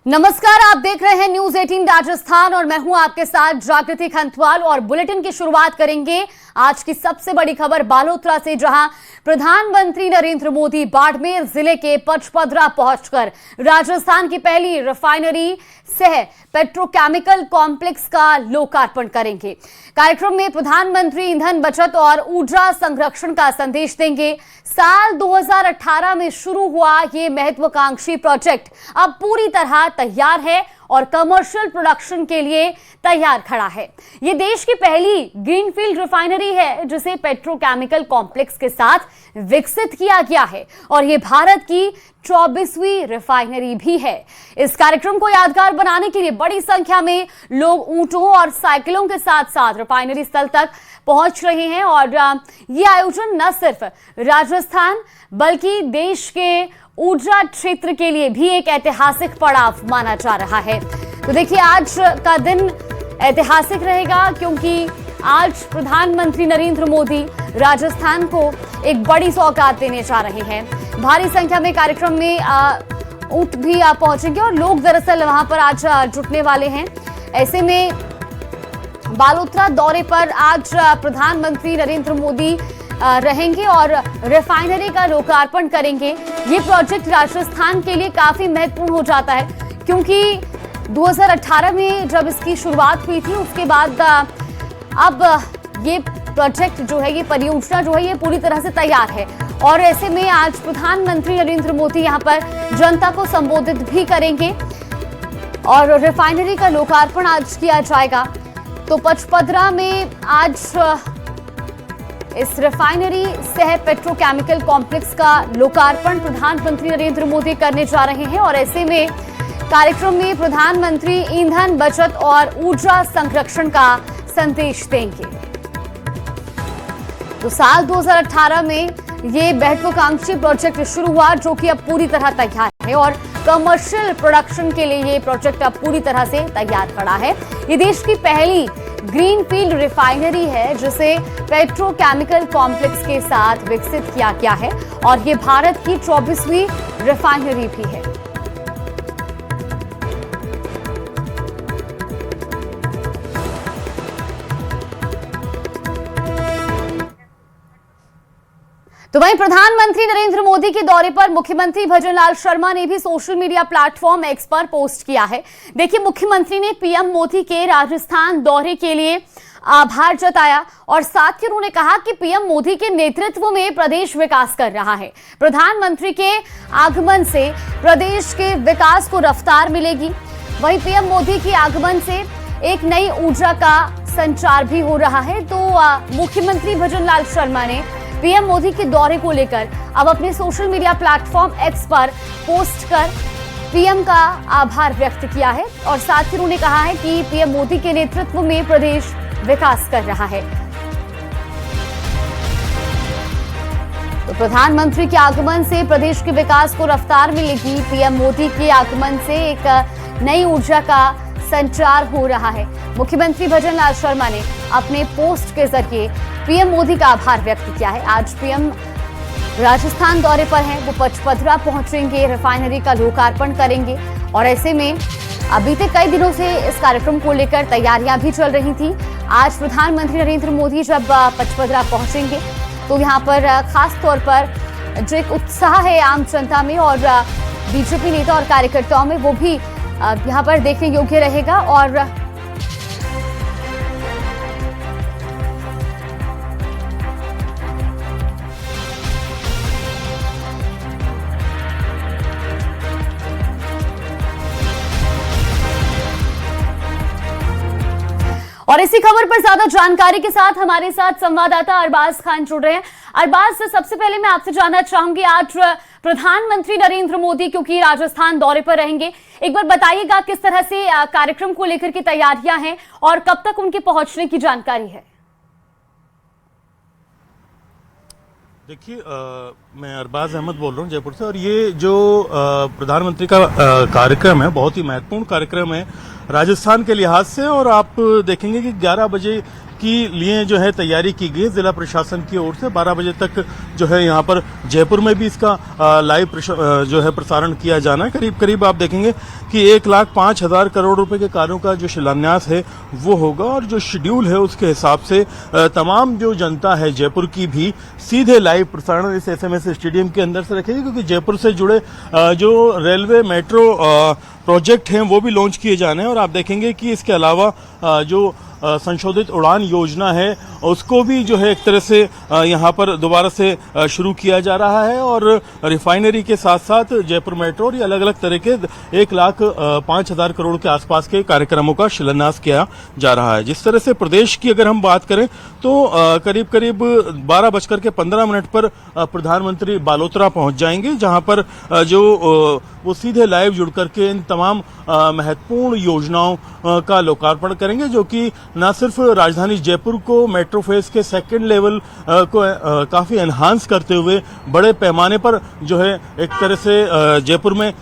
नमस्कार, आप देख रहे हैं न्यूज 18 राजस्थान और मैं हूं आपके साथ जागृति खंतवाल। और बुलेटिन की शुरुआत करेंगे आज की सबसे बड़ी खबर बालोतरा से, जहां प्रधानमंत्री नरेंद्र मोदी बाड़मेर जिले के पचपदरा पहुंचकर राजस्थान की पहली रिफाइनरी सह पेट्रोकेमिकल कॉम्प्लेक्स का लोकार्पण करेंगे। कार्यक्रम में प्रधानमंत्री ईंधन बचत और ऊर्जा संरक्षण का संदेश देंगे। साल 2018 में शुरू हुआ ये महत्वाकांक्षी प्रोजेक्ट अब पूरी तरह तैयार है और कमर्शियल प्रोडक्शन के लिए तैयार खड़ा है। ये देश की पहली ग्रीनफील्ड रिफाइनरी है जिसे पेट्रोकेमिकल कॉम्प्लेक्स के साथ विकसित किया गया है और ये भारत की 24वीं रिफाइनरी भी है। इस कार्यक्रम को यादगार बनाने के लिए बड़ी संख्या में लोग ऊंटों और साइकिलों के साथ साथ रिफाइनरी स्थल तक पहुंच रहे हैं और ये आयोजन न सिर्फ राजस्थान बल्कि देश के ऊर्जा क्षेत्र के लिए भी एक ऐतिहासिक पड़ाव माना जा रहा है। तो देखिए, आज का दिन ऐतिहासिक रहेगा क्योंकि आज प्रधानमंत्री नरेंद्र मोदी राजस्थान को एक बड़ी सौगात देने जा रहे हैं। भारी संख्या में कार्यक्रम में ऊंट भी पहुंचेंगे और लोग दरअसल वहां पर आज जुटने वाले हैं। ऐसे में बालोतरा दौरे पर आज प्रधानमंत्री नरेंद्र मोदी रहेंगे और रिफाइनरी का लोकार्पण करेंगे। ये प्रोजेक्ट राजस्थान के लिए काफी महत्वपूर्ण हो जाता है क्योंकि 2018 में जब इसकी शुरुआत हुई थी उसके बाद अब ये प्रोजेक्ट जो है, ये परियोजना जो है, ये पूरी तरह से तैयार है। और ऐसे में आज प्रधानमंत्री नरेंद्र मोदी यहाँ पर जनता को संबोधित भी करेंगे और रिफाइनरी का लोकार्पण आज किया जाएगा। तो पचपदरा में आज इस रिफाइनरी सह पेट्रोकेमिकल कॉम्प्लेक्स का लोकार्पण प्रधानमंत्री नरेंद्र मोदी करने जा रहे हैं और ऐसे में कार्यक्रम में प्रधानमंत्री ईंधन बचत और ऊर्जा संरक्षण का संदेश देंगे। तो साल 2018 में ये महत्वाकांक्षी प्रोजेक्ट शुरू हुआ जो कि अब पूरी तरह तैयार है और कमर्शियल प्रोडक्शन के लिए ये प्रोजेक्ट अब पूरी तरह से तैयार खड़ा है। ये देश की पहली ग्रीनफील्ड रिफाइनरी है जिसे पेट्रोकेमिकल कॉम्प्लेक्स के साथ विकसित किया गया है और ये भारत की 24वीं रिफाइनरी भी है। तो वहीं प्रधानमंत्री नरेंद्र मोदी के दौरे पर मुख्यमंत्री भजनलाल शर्मा ने भी सोशल मीडिया प्लेटफॉर्म एक्स पर पोस्ट किया है। देखिए, मुख्यमंत्री ने पीएम मोदी के राजस्थान दौरे के लिए आभार जताया और साथ ही उन्होंने कहा कि पीएम मोदी के नेतृत्व में प्रदेश विकास कर रहा है। प्रधानमंत्री के आगमन से प्रदेश के विकास को रफ्तार मिलेगी। वहीं पीएम मोदी के आगमन से एक नई ऊर्जा का संचार भी हो रहा है। तो मुख्यमंत्री भजनलाल शर्मा ने पीएम मोदी के दौरे को लेकर अब अपने सोशल मीडिया प्लेटफॉर्म एक्स पर पोस्ट कर पीएम का आभार व्यक्त किया है और साथ ही उन्होंने कहा है कि पीएम मोदी के नेतृत्व में प्रदेश विकास कर रहा है। तो प्रधानमंत्री के आगमन से प्रदेश के विकास को रफ्तार मिलेगी। पीएम मोदी के आगमन से एक नई ऊर्जा का संचार हो रहा है। मुख्यमंत्री भजनलाल शर्मा ने अपने पोस्ट के जरिए पीएम मोदी का आभार व्यक्त किया है। आज पीएम राजस्थान दौरे पर हैं, वो पचपदरा पहुंचेंगे, रिफाइनरी का लोकार्पण करेंगे और ऐसे में बीते कई दिनों से इस कार्यक्रम को लेकर तैयारियां भी चल रही थी। आज प्रधानमंत्री नरेंद्र मोदी जब पचपदरा पहुंचेंगे तो यहाँ पर खास तौर पर जो एक उत्साह है आम जनता में और बीजेपी नेता और कार्यकर्ताओं में, वो भी यहाँ पर देखने योग्य रहेगा। और इसी खबर पर ज्यादा जानकारी के साथ हमारे साथ संवाददाता अरबाज खान जुड़ रहे हैं। अरबाज, सबसे पहले मैं आपसे जानना चाहूंगी, आज प्रधानमंत्री नरेंद्र मोदी क्योंकि राजस्थान दौरे पर रहेंगे, एक बार बताइएगा किस तरह से कार्यक्रम को लेकर की तैयारियां हैं और कब तक उनके पहुंचने की जानकारी है। देखिए, मैं अरबाज अहमद बोल रहा हूँ जयपुर से और ये जो प्रधानमंत्री का कार्यक्रम है बहुत ही महत्वपूर्ण कार्यक्रम है राजस्थान के लिहाज से। और आप देखेंगे कि 11 बजे की लिए जो है तैयारी की गई जिला प्रशासन की ओर से। 12 बजे तक जो है यहाँ पर जयपुर में भी इसका लाइव जो है प्रसारण किया जाना है। करीब करीब आप देखेंगे कि 1,05,000 करोड़ रुपए के कार्यों का जो शिलान्यास है वो होगा। और जो शेड्यूल है उसके हिसाब से तमाम जो जनता है जयपुर की भी सीधे लाइव प्रसारण इस SMS स्टेडियम के अंदर से रखेगी, क्योंकि जयपुर से जुड़े जो रेलवे मेट्रो प्रोजेक्ट हैं वो भी लॉन्च किए जाने हैं। और आप देखेंगे कि इसके अलावा जो संशोधित उड़ान योजना है उसको भी जो है एक तरह से यहाँ पर दोबारा से शुरू किया जा रहा है। और रिफाइनरी के साथ साथ जयपुर मेट्रो और ये अलग अलग तरह के 1,05,000 करोड़ के आसपास के कार्यक्रमों का शिलान्यास किया जा रहा है। जिस तरह से प्रदेश की अगर हम बात करें तो करीब करीब 12:15 पर प्रधानमंत्री बालोतरा पहुंच जाएंगे, जहां पर जो वो सीधे लाइव जुड़ करके इन तमाम महत्वपूर्ण योजनाओं का लोकार्पण करेंगे, जो कि न सिर्फ राजधानी जयपुर को मेट्रो फेज के सेकंड लेवल को काफी एनहांस करते हुए बड़े पैमाने पर जो है एक तरह से जयपुर में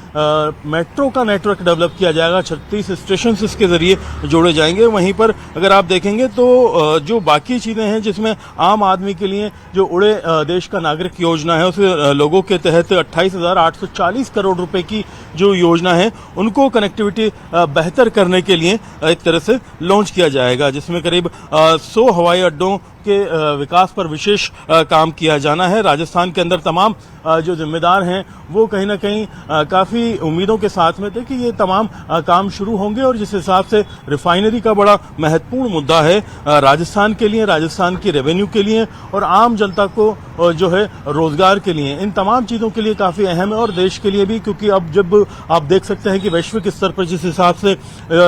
मेट्रो का नेटवर्क डेवलप किया जाएगा। 36 स्टेशन इसके जरिए जोड़े जाएंगे। वहीं पर अगर आप देखेंगे तो जो बाकी चीजें हैं जिसमें आम आदमी के लिए जो उड़े देश का नागरिक योजना है उसे लोगों के तहत 28,840 करोड़ रुपए की जो योजना है उनको कनेक्टिविटी बेहतर करने के लिए एक तरह से लॉन्च किया जाएगा, जिसमें करीब 100 हवाई अड्डों के विकास पर विशेष काम किया जाना है। राजस्थान के अंदर तमाम जो जिम्मेदार हैं वो कहीं ना कहीं काफी उम्मीदों के साथ में थे कि ये तमाम काम शुरू होंगे। और जिस हिसाब से रिफाइनरी का बड़ा महत्वपूर्ण मुद्दा है राजस्थान के लिए, राजस्थान की रेवेन्यू के लिए और आम जनता को जो है रोजगार के लिए, इन तमाम चीजों के लिए काफी अहम है। और देश के लिए भी, क्योंकि अब जब आप देख सकते हैं कि वैश्विक स्तर पर जिस हिसाब से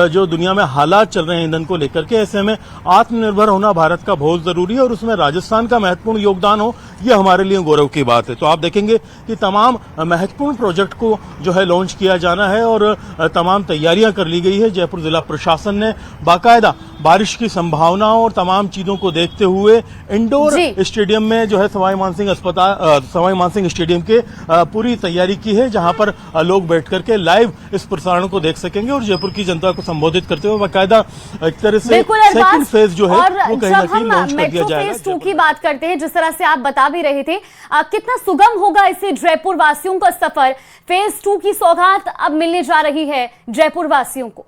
जो दुनिया में हालात चल रहे हैं ईंधन को लेकर के, ऐसे में आत्मनिर्भर होना भारत का बहुत जरूरी है और उसमें राजस्थान का महत्वपूर्ण योगदान हो यह हमारे लिए गौरव की बात है। तो आप देखेंगे कि तमाम महत्वपूर्ण प्रोजेक्ट को जो है लॉन्च किया जाना है और तमाम तैयारियां कर ली गई है। जयपुर जिला प्रशासन ने बाकायदा बारिश की संभावनाओं और तमाम चीजों को देखते हुए इंडोर स्टेडियम में जो है सवाई मानसिंह स्टेडियम के पूरी तैयारी की है, जहां पर लोग बैठ करके लाइव इस प्रसारण को देख सकेंगे और जयपुर की जनता को संबोधित करते हुए बाकायदा एक तरह से सेकंड फेज जो है वो कहीं ना कहीं लॉन्च कर दिया जाएगा। फेज 2 की बात करते हैं, जिस तरह से आप बता भी रहे थे, कितना सुगम होगा इससे जयपुर वासियों का सफर? फेज 2 की सौगात अब मिलने जा रही है जयपुर वासियों को।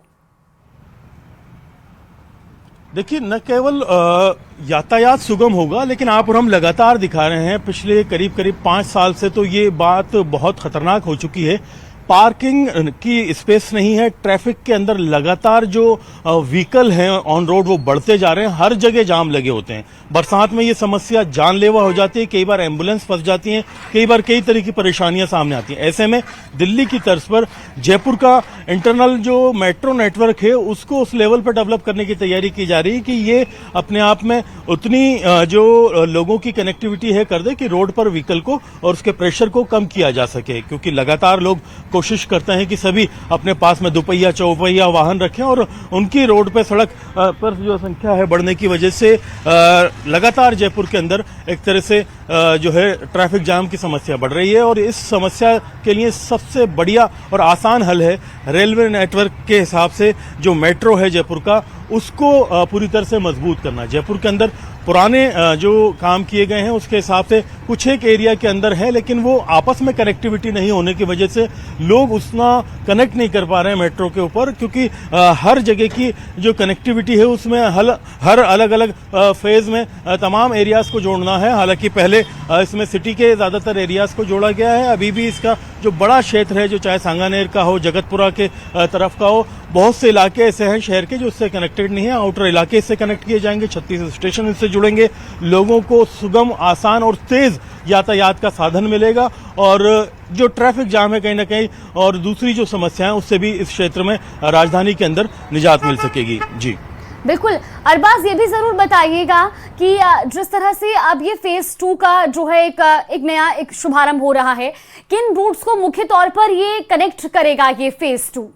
देखिए, न केवल यातायात सुगम होगा, लेकिन आप और हम लगातार दिखा रहे हैं पिछले करीब 5 साल से तो ये बात बहुत खतरनाक हो चुकी है। पार्किंग की स्पेस नहीं है, ट्रैफिक के अंदर लगातार जो व्हीकल हैं ऑन रोड वो बढ़ते जा रहे हैं, हर जगह जाम लगे होते हैं। बरसात में ये समस्या जानलेवा हो जाती है, कई बार एम्बुलेंस फंस जाती है, कई बार कई तरह की परेशानियां सामने आती हैं। ऐसे में दिल्ली की तर्ज पर जयपुर का इंटरनल जो मेट्रो नेटवर्क है उसको उस लेवल पर डेवलप करने की तैयारी की जा रही है कि ये अपने आप में उतनी जो लोगों की कनेक्टिविटी है कर दे कि रोड पर व्हीकल को और उसके प्रेशर को कम किया जा सके। क्योंकि लगातार लोग कोशिश करते हैं कि सभी अपने पास में दुपहिया चौपहिया वाहन रखें और उनकी रोड पे सड़क पर जो संख्या है बढ़ने की वजह से लगातार जयपुर के अंदर एक तरह से जो है ट्रैफिक जाम की समस्या बढ़ रही है। और इस समस्या के लिए सबसे बढ़िया और आसान हल है रेलवे नेटवर्क के हिसाब से जो मेट्रो है जयपुर का उसको पूरी तरह से मजबूत करना। जयपुर के अंदर पुराने जो काम किए गए हैं उसके हिसाब से कुछ एक एरिया के अंदर है, लेकिन वो आपस में कनेक्टिविटी नहीं होने की वजह से लोग उतना कनेक्ट नहीं कर पा रहे हैं मेट्रो के ऊपर, क्योंकि हर जगह की जो कनेक्टिविटी है उसमें हर अलग अलग फेज में तमाम एरियाज को जोड़ना है। हालांकि पहले इसमें सिटी के ज्यादातर एरियाज को जोड़ा गया है, अभी भी इसका जो बड़ा क्षेत्र है जो चाहे सांगानेर का हो, जगतपुरा के तरफ का हो, बहुत से इलाके ऐसे हैं शहर के जो इससे कनेक्टेड नहीं है। आउटर इलाके इससे कनेक्ट किए जाएंगे, 36 स्टेशन इससे जुड़ेंगे, लोगों को सुगम, आसान और तेज यातायात का साधन मिलेगा और जो ट्रैफिक जाम है कहीं ना कहीं और दूसरी जो समस्याएं उससे भी इस क्षेत्र में राजधानी के अंदर निजात मिल सकेगी। जी बिल्कुल। अरबाज, ये भी जरूर बताइएगा कि जिस तरह से अब ये फेज 2 का जो है एक नया शुभारंभ हो रहा है, किन रूट्स को मुख्य तौर पर ये कनेक्ट करेगा ये फेज 2?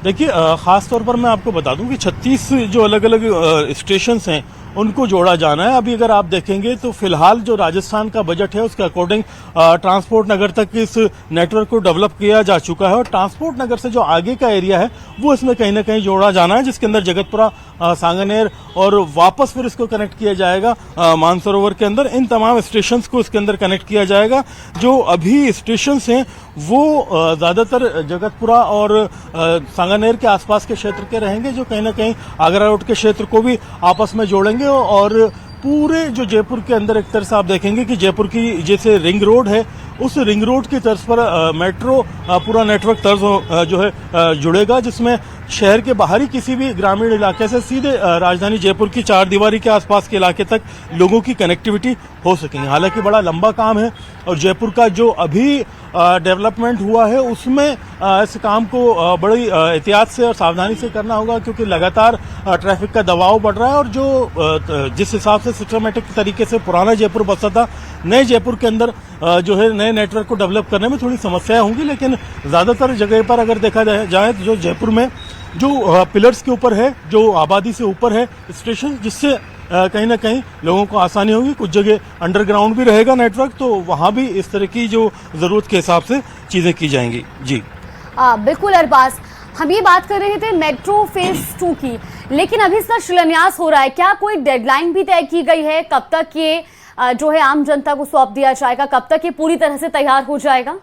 देखिए, खास तौर पर मैं आपको बता दूं कि 36 जो अलग अलग स्टेशंस हैं उनको जोड़ा जाना है। अभी अगर आप देखेंगे तो फिलहाल जो राजस्थान का बजट है उसके अकॉर्डिंग ट्रांसपोर्ट नगर तक इस नेटवर्क को डेवलप किया जा चुका है और ट्रांसपोर्ट नगर से जो आगे का एरिया है वो इसमें कहीं ना कहीं जोड़ा जाना है, जिसके अंदर जगतपुरा, सांगनेर और वापस फिर इसको कनेक्ट किया जाएगा मानसरोवर के अंदर। इन तमाम स्टेशंस को इसके अंदर कनेक्ट किया जाएगा। जो अभी स्टेशंस हैं वो ज्यादातर जगतपुरा और सांगनेर के आसपास के क्षेत्र के रहेंगे, जो कहीं ना कहीं आगरा रोड के क्षेत्र को भी आपस में जोड़ेंगे और पूरे जो जयपुर के अंदर एक तरह से आप देखेंगे कि जयपुर की जैसे रिंग रोड है उस रिंग रोड की तर्ज पर मेट्रो पूरा नेटवर्क तर्ज जो है जुड़ेगा, जिसमें शहर के बाहरी किसी भी ग्रामीण इलाके से सीधे राजधानी जयपुर की चार दीवारी के आसपास के इलाके तक लोगों की कनेक्टिविटी हो सकेंगे। हालांकि बड़ा लंबा काम है और जयपुर का जो अभी डेवलपमेंट हुआ है उसमें इस काम को बड़ी एहतियात से और सावधानी से करना होगा, क्योंकि लगातार ट्रैफिक का दबाव बढ़ रहा है और जो जिस हिसाब से सिस्टमेटिक तरीके से पुराना जयपुर बसा था, नए जयपुर के अंदर जो है नए नेटवर्क को डेवलप करने में थोड़ी समस्याएं होंगी। लेकिन ज्यादातर जगह पर अगर देखा जाए तो जो जयपुर में जो पिलर्स के ऊपर है, जो आबादी से ऊपर है स्टेशन, जिससे कहीं ना कहीं लोगों को आसानी होगी। कुछ जगह अंडरग्राउंड भी रहेगा नेटवर्क, तो वहां भी इस तरह की जो जरूरत के हिसाब से चीजें की जाएंगी। जी बिल्कुल अरबाज, हम ये बात कर रहे थे मेट्रो फेज 2 की, लेकिन अभी इसका शिलान्यास हो रहा है। क्या कोई डेडलाइन भी तय की गई है? कब तक ये जो है आम जनता को सौंप दिया जाएगा? कब तक ये पूरी तरह से तैयार हो जाएगा?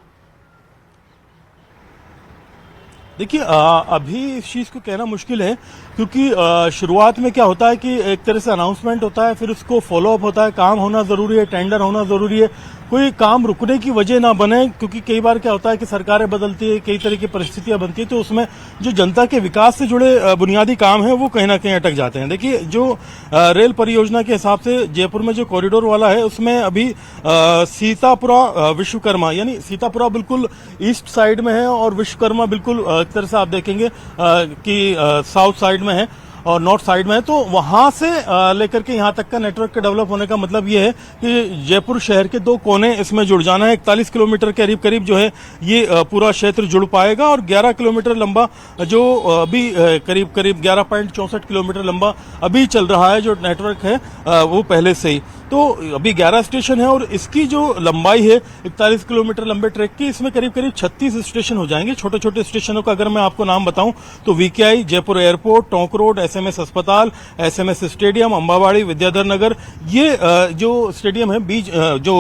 देखिए अभी इस चीज को कहना मुश्किल है, क्योंकि शुरुआत में क्या होता है कि एक तरह से अनाउंसमेंट होता है, फिर उसको फॉलो अप होता है, काम होना जरूरी है, टेंडर होना जरूरी है, कोई काम रुकने की वजह ना बने। क्योंकि कई बार क्या होता है कि सरकारें बदलती है, कई तरह की परिस्थितियां बनती है, तो उसमें जो जनता के विकास से जुड़े बुनियादी काम है वो कहीं ना कहीं अटक जाते हैं। देखिए जो रेल परियोजना के हिसाब से जयपुर में जो कॉरिडोर वाला है उसमें अभी सीतापुरा विश्वकर्मा, यानी सीतापुरा बिल्कुल ईस्ट साइड में है और विश्वकर्मा बिल्कुल एक तरह से आप देखेंगे कि साउथ साइड में है और नॉर्थ साइड में है। तो वहां से लेकर के यहां तक का नेटवर्क के डेवलप होने का मतलब ये है कि जयपुर शहर के दो कोने इसमें जुड़ जाना है। 41 किलोमीटर के करीब जो है ये पूरा क्षेत्र जुड़ पाएगा और 11 किलोमीटर लंबा जो अभी करीब 11.64 किलोमीटर लंबा अभी चल रहा है जो नेटवर्क है वो पहले से ही। तो अभी 11 स्टेशन है और इसकी जो लंबाई है 41 किलोमीटर लंबे ट्रैक की, इसमें करीब 36 स्टेशन हो जाएंगे। छोटे छोटे स्टेशनों का अगर मैं आपको नाम बताऊं तो VKI, Jaipur airport, Tonk road, SMS अस्पताल, एसएमएस स्टेडियम, अंबावाड़ी, विद्याधर नगर, ये जो स्टेडियम है बीच जो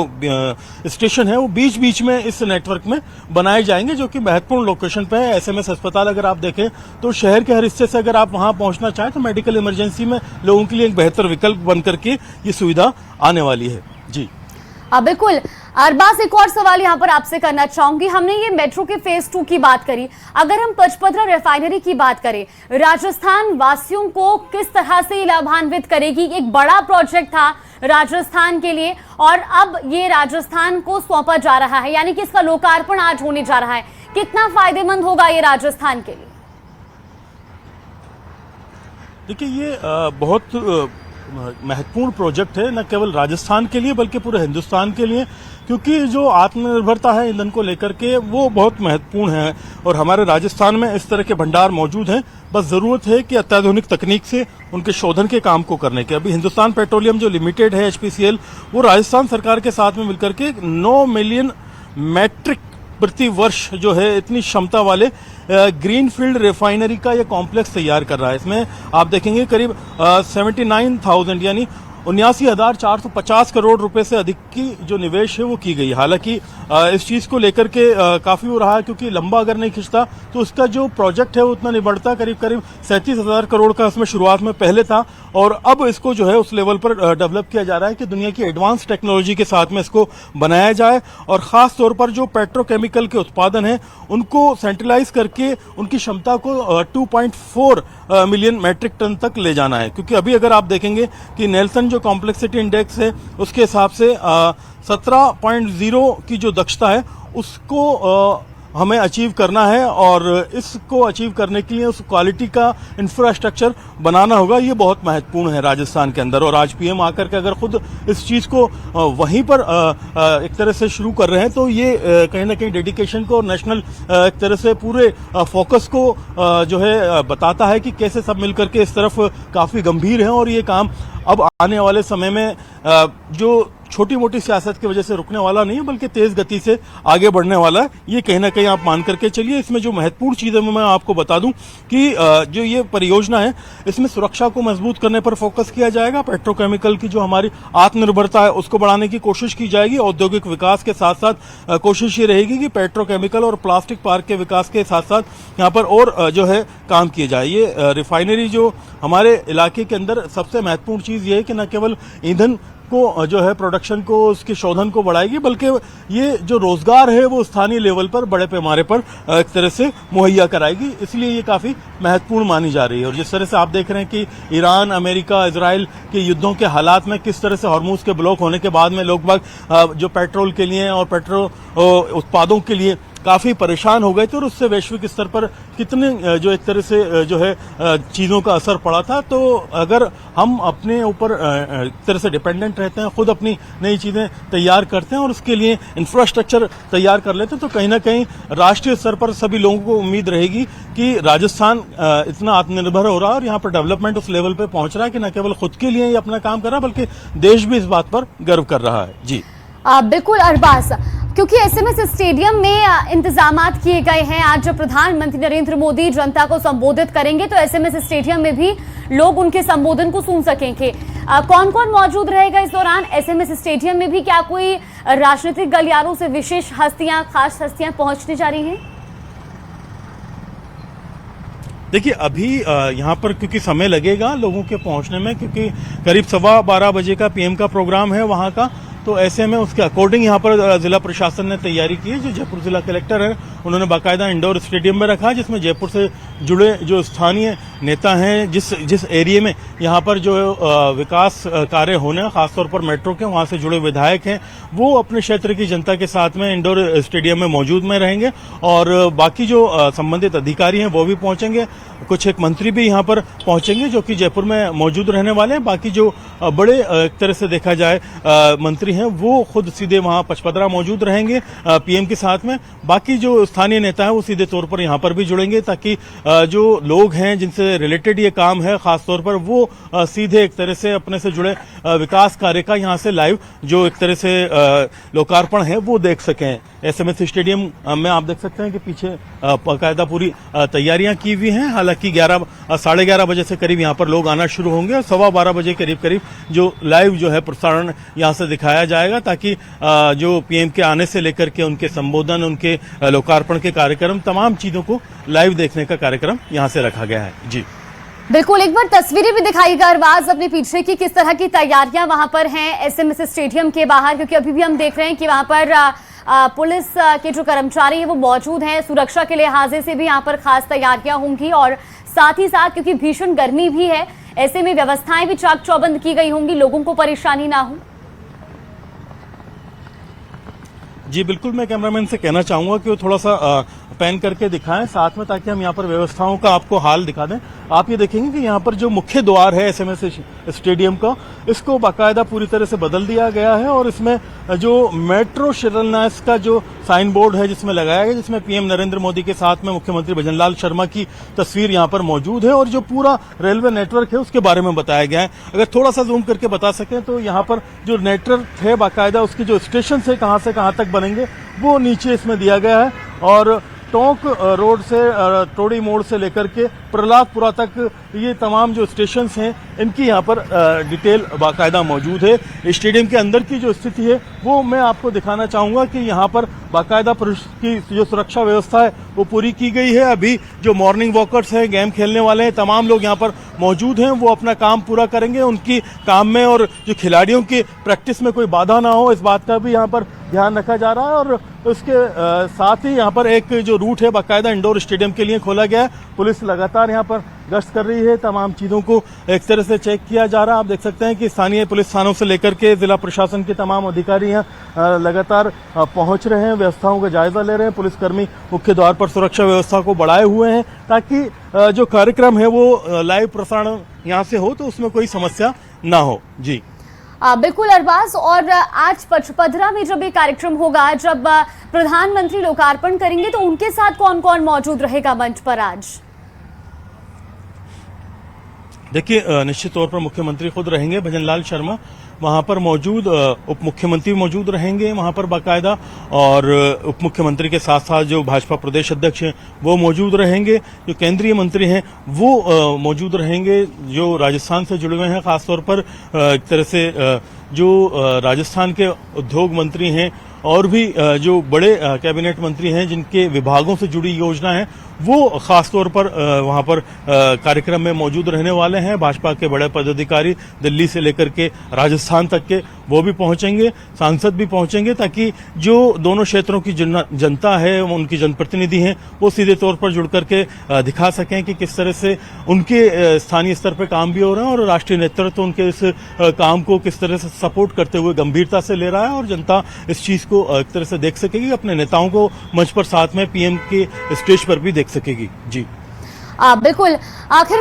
स्टेशन है वो बीच बीच में इस नेटवर्क में बनाए जाएंगे, जो कि महत्वपूर्ण लोकेशन पे है। एसएमएस अस्पताल अगर आप देखें तो शहर के हर हिस्से से अगर आप वहां पहुंचना चाहें तो मेडिकल इमरजेंसी में लोगों के लिए एक बेहतर विकल्प बनकर के ये सुविधा आने वाली है। जी बिल्कुल अरबाज, एक और सवाल यहाँ पर आपसे करना चाहूंगी। हमने ये मेट्रो के फेज 2 की बात करी, अगर हम पचपदरा रिफाइनरी की बात करें, राजस्थान वासियों को किस तरह से लाभान्वित करेगी? एक बड़ा प्रोजेक्ट था राजस्थान के लिए और अब ये राजस्थान को सौंपा जा रहा है, यानी कि इसका लोकार्पण आज होने जा रहा है। कितना फायदेमंद होगा ये राजस्थान के लिए? देखिए ये बहुत महत्वपूर्ण प्रोजेक्ट है, न केवल राजस्थान के लिए बल्कि पूरे हिंदुस्तान के लिए, क्योंकि जो आत्मनिर्भरता है ईंधन को लेकर के वो बहुत महत्वपूर्ण है और हमारे राजस्थान में इस तरह के भंडार मौजूद हैं। बस जरूरत है कि अत्याधुनिक तकनीक से उनके शोधन के काम को करने के। अभी हिंदुस्तान पेट्रोलियम जो लिमिटेड है HPCL, वो राजस्थान सरकार के साथ में मिलकर के 9 मिलियन मैट्रिक प्रति वर्ष जो है इतनी क्षमता वाले ग्रीनफील्ड रिफाइनरी का ये कॉम्प्लेक्स तैयार कर रहा है। इसमें आप देखेंगे करीब 79,000 यानी 79,450 करोड़ रुपए से अधिक की जो निवेश है वो की गई। हालांकि इस चीज को लेकर के काफी हो रहा है, क्योंकि लंबा अगर नहीं खिंचता तो उसका जो प्रोजेक्ट है वो उतना नहीं बढ़ता। करीब 37,000 करोड़ का इसमें शुरुआत में पहले था और अब इसको जो है उस लेवल पर डेवलप किया जा रहा है कि दुनिया की एडवांस टेक्नोलॉजी के साथ में इसको बनाया जाए और खास तौर पर जो पेट्रोकेमिकल के उत्पादन है उनको सेंट्रलाइज करके उनकी क्षमता को 2.4 मिलियन मैट्रिक टन तक ले जाना है। क्योंकि अभी अगर आप देखेंगे कि नेल्सन जो कॉम्प्लेक्सिटी इंडेक्स है उसके हिसाब से 17.0 की जो दक्षता है उसको हमें अचीव करना है और इसको अचीव करने के लिए उस क्वालिटी का इंफ्रास्ट्रक्चर बनाना होगा। ये बहुत महत्वपूर्ण है राजस्थान के अंदर। और आज पीएम आकर के अगर खुद इस चीज़ को वहीं पर एक तरह से शुरू कर रहे हैं तो ये कहीं ना कहीं डेडिकेशन को और नेशनल एक तरह से पूरे फोकस को जो है बताता है कि कैसे सब मिलकर के इस तरफ काफ़ी गंभीर हैं और ये काम अब आने वाले समय में जो छोटी मोटी सियासत की वजह से रुकने वाला नहीं है बल्कि तेज गति से आगे बढ़ने वाला है। ये कहीं ना कहीं आप मान करके चलिए। इसमें जो महत्वपूर्ण चीज़ है मैं आपको बता दूं कि जो ये परियोजना है इसमें सुरक्षा को मजबूत करने पर फोकस किया जाएगा। पेट्रोकेमिकल की जो हमारी आत्मनिर्भरता है उसको बढ़ाने की कोशिश की जाएगी। औद्योगिक विकास के साथ साथ कोशिश ये रहेगी कि पेट्रोकेमिकल और प्लास्टिक पार्क के विकास के साथ साथ यहाँ पर और जो है काम किए जाए। ये रिफाइनरी जो हमारे इलाके के अंदर सबसे महत्वपूर्ण चीज़ ये है कि न केवल ईंधन को जो है प्रोडक्शन को उसके शोधन को बढ़ाएगी बल्कि ये जो रोजगार है वो स्थानीय लेवल पर बड़े पैमाने पर एक तरह से मुहैया कराएगी। इसलिए ये काफी महत्वपूर्ण मानी जा रही है। और जिस तरह से आप देख रहे हैं कि ईरान, अमेरिका, इजराइल के युद्धों के हालात में किस तरह से हॉर्मुज के ब्लॉक होने के बाद में लोग बाग जो पेट्रोल के लिए और पेट्रोल उत्पादों के लिए काफी परेशान हो गए थे और उससे वैश्विक स्तर पर कितने जो एक तरह से जो है चीजों का असर पड़ा था। तो अगर हम अपने ऊपर एक तरह से डिपेंडेंट रहते हैं, खुद अपनी नई चीजें तैयार करते हैं और उसके लिए इंफ्रास्ट्रक्चर तैयार कर लेते हैं तो कहीं ना कहीं राष्ट्रीय स्तर पर सभी लोगों को उम्मीद रहेगी कि राजस्थान इतना आत्मनिर्भर हो रहा है और यहाँ पर डेवलपमेंट उस लेवल पर पहुंच रहा है कि न केवल खुद के लिए ही अपना काम कर रहा है बल्कि देश भी इस बात पर गर्व कर रहा है। जी बिल्कुल अरबाज, क्योंकि एसएमएस स्टेडियम में इंतजामात किए गए हैं। आज जब प्रधानमंत्री नरेंद्र मोदी जनता को संबोधित करेंगे तो एसएमएस स्टेडियम में भी लोग उनके संबोधन को सुन सकेंगे। कौन कौन मौजूद रहेगा इस दौरान एसएमएस स्टेडियम में भी? क्या कोई राजनीतिक गलियारों से विशेष हस्तियां, खास हस्तियां पहुंचने जा रही हैं? देखिए अभी यहाँ पर क्योंकि समय लगेगा लोगों के पहुंचने में, क्योंकि करीब 12:15 बजे का पीएम का प्रोग्राम है वहाँ का, तो ऐसे में उसके अकॉर्डिंग यहाँ पर जिला प्रशासन ने तैयारी की है। जो जयपुर जिला कलेक्टर है उन्होंने बाकायदा इंडोर स्टेडियम में रखा है जिसमें जयपुर से जुड़े जो स्थानीय नेता हैं, जिस एरिया में यहाँ पर जो विकास कार्य होने खासतौर पर मेट्रो के वहाँ से जुड़े विधायक हैं वो अपने क्षेत्र की जनता के साथ में इंडोर स्टेडियम में मौजूद में रहेंगे और बाकी जो संबंधित अधिकारी हैं वो भी पहुंचेंगे। कुछ एक मंत्री भी यहाँ पर पहुंचेंगे जो कि जयपुर में मौजूद रहने वाले हैं। बाकी जो बड़े एक तरह से देखा जाए मंत्री हैं वो खुद सीधे वहाँ पचपदरा मौजूद रहेंगे पीएम के साथ में। बाकी जो स्थानीय नेता हैं वो सीधे तौर पर यहाँ पर भी जुड़ेंगे ताकि जो लोग हैं जिनसे रिलेटेड ये काम है खासतौर पर वो सीधे एक तरह से अपने से जुड़े विकास कार्य का यहाँ से लाइव जो एक तरह से लोकार्पण है वो देख सकें। एसएमएस स्टेडियम में आप देख सकते हैं कि पीछे बाकायदा पूरी तैयारियां की हुई हैं। हालांकि 11-11:30 बजे से करीब यहाँ पर लोग आना शुरू होंगे और 12:15 बजे करीब जो लाइव जो है प्रसारण यहाँ से दिखाया जाएगा ताकि जो पीएम के आने से लेकर के उनके संबोधन, उनके लोकार्पण के कार्यक्रम, तमाम चीजों को लाइव देखने का कार्यक्रम यहाँ से रखा गया है। जी बिल्कुल, एक बार तस्वीरें भी दिखाइएगा अरबाज अपने पीछे की, किस तरह की तैयारियां वहां पर हैं एसएमएस स्टेडियम के बाहर, क्योंकि अभी भी हम देख रहे हैं कि वहां पर पुलिस के जो कर्मचारी हैं वो मौजूद हैं। सुरक्षा के लिहाजे से भी यहाँ पर खास तैयारियां होंगी और साथ ही साथ क्योंकि भीषण गर्मी भी है ऐसे में व्यवस्थाएं भी चाक चौबंद की गई होंगी, लोगों को परेशानी ना हो। जी बिल्कुल, मैं कैमरामैन से कहना चाहूंगा कि वो थोड़ा सा पैन करके दिखाएं साथ में ताकि हम यहाँ पर व्यवस्थाओं का आपको हाल दिखा दें। आप ये देखेंगे कि यहाँ पर जो मुख्य द्वार है एसएमएस स्टेडियम का, इसको बाकायदा पूरी तरह से बदल दिया गया है और इसमें जो मेट्रो शिलान्यास का जो साइन बोर्ड है जिसमें लगाया गया, जिसमें पीएम नरेंद्र मोदी के साथ में मुख्यमंत्री भजनलाल शर्मा की तस्वीर यहाँ पर मौजूद है और जो पूरा रेलवे नेटवर्क है उसके बारे में बताया गया है। अगर थोड़ा सा जूम करके बता सकें तो यहाँ पर जो नेटवर्क है बाकायदा उसके जो स्टेशन से कहाँ तक बनेंगे वो नीचे इसमें दिया गया है और टोंक रोड से टोड़ी मोड़ से लेकर के प्रहलादपुरा तक ये तमाम जो स्टेशन हैं इनकी यहाँ पर डिटेल बाकायदा मौजूद है। स्टेडियम के अंदर की जो स्थिति है वो मैं आपको दिखाना चाहूंगा कि यहाँ पर बाकायदा की जो सुरक्षा व्यवस्था है वो पूरी की गई है। अभी जो मॉर्निंग वॉकर्स हैं, गेम खेलने वाले हैं, तमाम लोग यहाँ पर मौजूद हैं, वो अपना काम पूरा करेंगे। उनकी काम में और जो खिलाड़ियों की प्रैक्टिस में कोई बाधा ना हो इस बात का भी यहाँ पर ध्यान रखा जा रहा है और उसके साथ ही यहाँ पर एक जो रूट है बाकायदा इंडोर स्टेडियम के लिए खोला गया है। पुलिस लगातार यहाँ पर गश्त कर रही है। तमाम चीजों को एक तरह से चेक किया जा रहा है। आप देख सकते हैं कि स्थानीय पुलिस थानों से लेकर के जिला प्रशासन के तमाम अधिकारी यहाँ लगातार पहुंच रहे हैं, व्यवस्थाओं का जायजा ले रहे हैं। पुलिसकर्मी मुख्य द्वार पर सुरक्षा व्यवस्था को बढ़ाए हुए हैं ताकि जो कार्यक्रम है वो लाइव प्रसारण यहाँ से हो तो उसमें कोई समस्या ना हो। जी बिल्कुल अरबाज, और आज पचपदरा में जब ये कार्यक्रम होगा, जब प्रधानमंत्री लोकार्पण करेंगे, तो उनके साथ कौन कौन मौजूद रहेगा मंच पर आज? देखिए, निश्चित तौर पर मुख्यमंत्री खुद रहेंगे, भजनलाल शर्मा वहां पर मौजूद, उप मुख्यमंत्री मौजूद रहेंगे वहां पर बाकायदा, और उप मुख्यमंत्री के साथ साथ जो भाजपा प्रदेश अध्यक्ष हैं वो मौजूद रहेंगे, जो केंद्रीय मंत्री हैं वो मौजूद रहेंगे, जो राजस्थान से जुड़े हुए हैं, खासतौर पर एक तरह से जो राजस्थान के उद्योग मंत्री हैं और भी जो बड़े कैबिनेट मंत्री हैं जिनके विभागों से जुड़ी योजना है वो खासतौर पर वहां पर कार्यक्रम में मौजूद रहने वाले हैं। भाजपा के बड़े पदाधिकारी दिल्ली से लेकर के राजस्थान तक के वो भी पहुंचेंगे, सांसद भी पहुंचेंगे, ताकि जो दोनों क्षेत्रों की जनता है, उनकी जनप्रतिनिधि हैं, वो सीधे तौर पर जुड़ करके दिखा सकें कि किस तरह से उनके स्थानीय स्तर पर काम भी हो रहे हैं और राष्ट्रीय नेतृत्व उनके इस काम को किस तरह से सपोर्ट करते हुए गंभीरता से ले रहा है, और जनता इस चीज को एक तरह से देख सकेगी, अपने नेताओं को मंच पर साथ में पीएम के स्टेज पर भी देख सकेगी। जी बिल्कुल। आखिर